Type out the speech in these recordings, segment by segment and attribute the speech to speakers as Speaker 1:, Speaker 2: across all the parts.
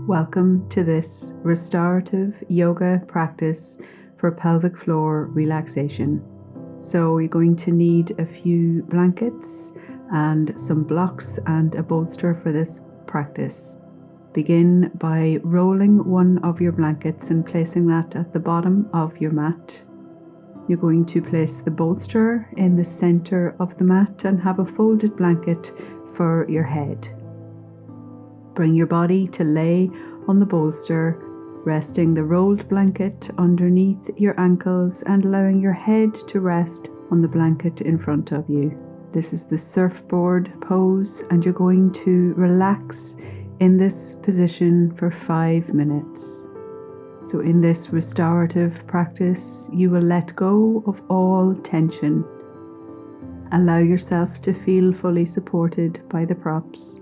Speaker 1: Welcome to this restorative yoga practice for pelvic floor relaxation. So you're going to need a few blankets and some blocks and a bolster for this practice. Begin by rolling one of your blankets and placing that at the bottom of your mat. You're going to place the bolster in the center of the mat and have a folded blanket for your head. Bring your body to lay on the bolster, resting the rolled blanket underneath your ankles and allowing your head to rest on the blanket in front of you. This is the surfboard pose, and you're going to relax in this position for 5 minutes. So in this restorative practice, you will let go of all tension. Allow yourself to feel fully supported by the props,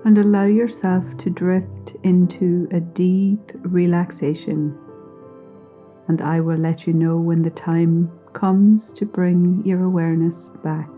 Speaker 1: and allow yourself to drift into a deep relaxation. And I will let you know when the time comes to bring your awareness back.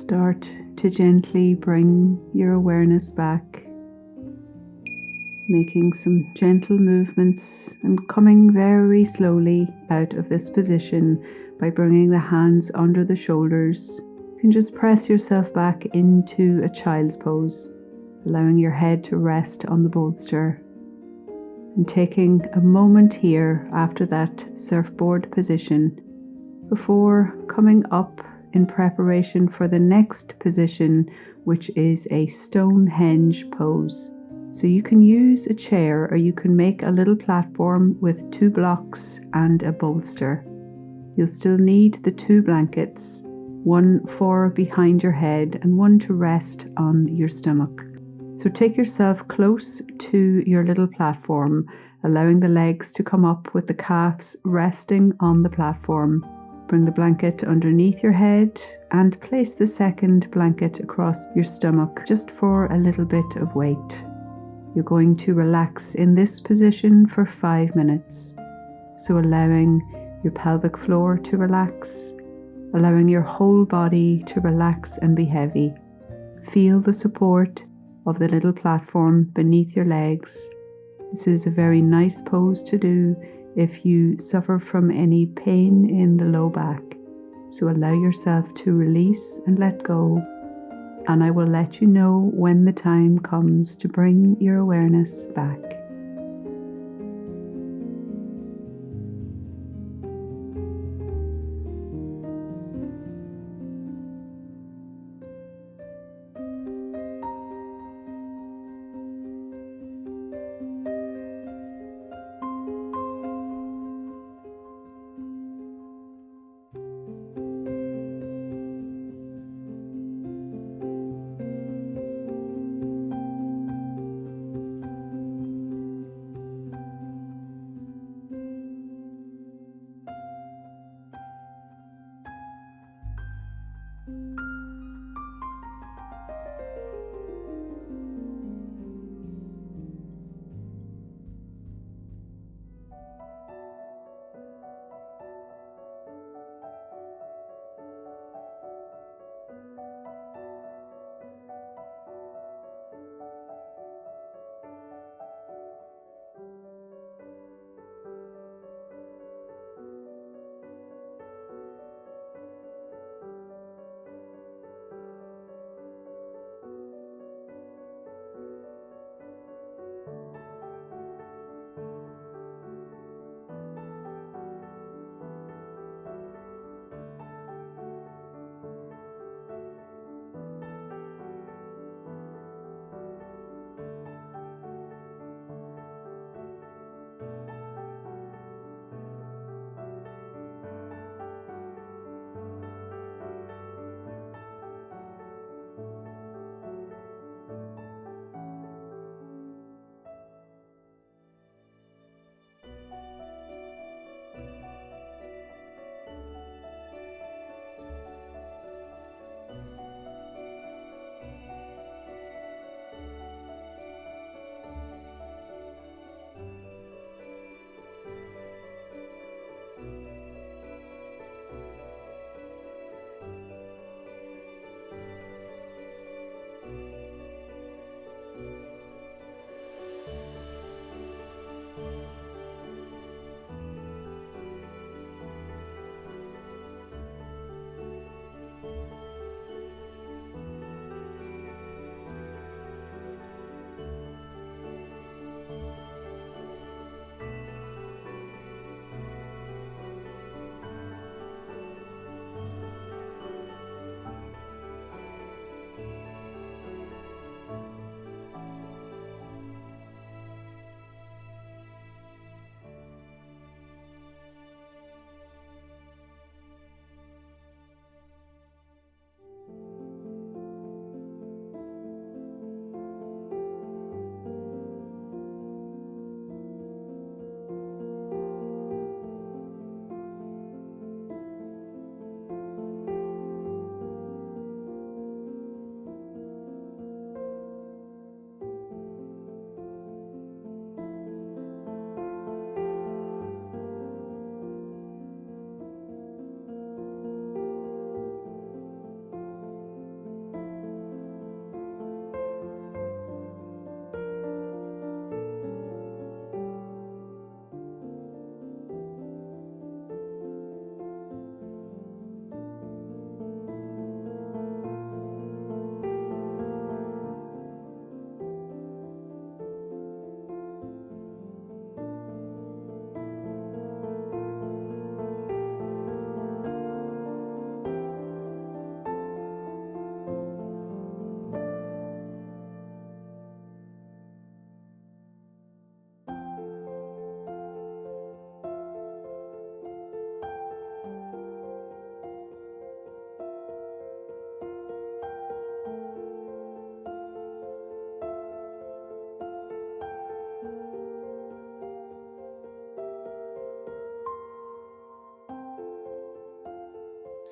Speaker 1: Start to gently bring your awareness back, making some gentle movements and coming very slowly out of this position by bringing the hands under the shoulders. You can just press yourself back into a child's pose, allowing your head to rest on the bolster. And taking a moment here after that surfboard position before coming up in preparation for the next position, which is a Stonehenge pose. So you can use a chair or you can make a little platform with 2 blocks and a bolster. You'll still need the 2 blankets, one for behind your head and one to rest on your stomach. So take yourself close to your little platform, allowing the legs to come up with the calves resting on the platform. Bring the blanket underneath your head and place the second blanket across your stomach just for a little bit of weight. You're going to relax in this position for 5 minutes. So allowing your pelvic floor to relax, allowing your whole body to relax and be heavy. Feel the support of the little platform beneath your legs. This is a very nice pose to do if you suffer from any pain in the low back. So allow yourself to release and let go. And I will let you know when the time comes to bring your awareness back.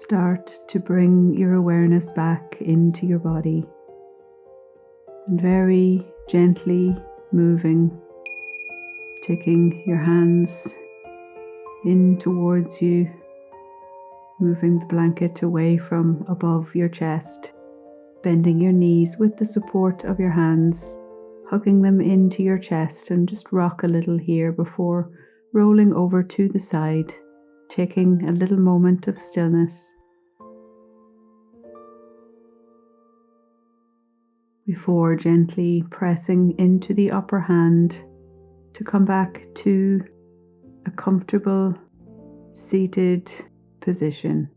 Speaker 1: Start to bring your awareness back into your body and very gently moving, taking your hands in towards you, moving the blanket away from above your chest, bending your knees with the support of your hands, hugging them into your chest, and just rock a little here before rolling over to the side, taking a little moment of stillness before gently pressing into the upper hand to come back to a comfortable seated position.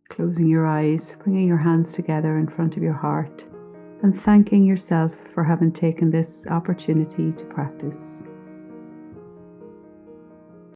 Speaker 1: Closing your eyes, bringing your hands together in front of your heart, and thanking yourself for having taken this opportunity to practice.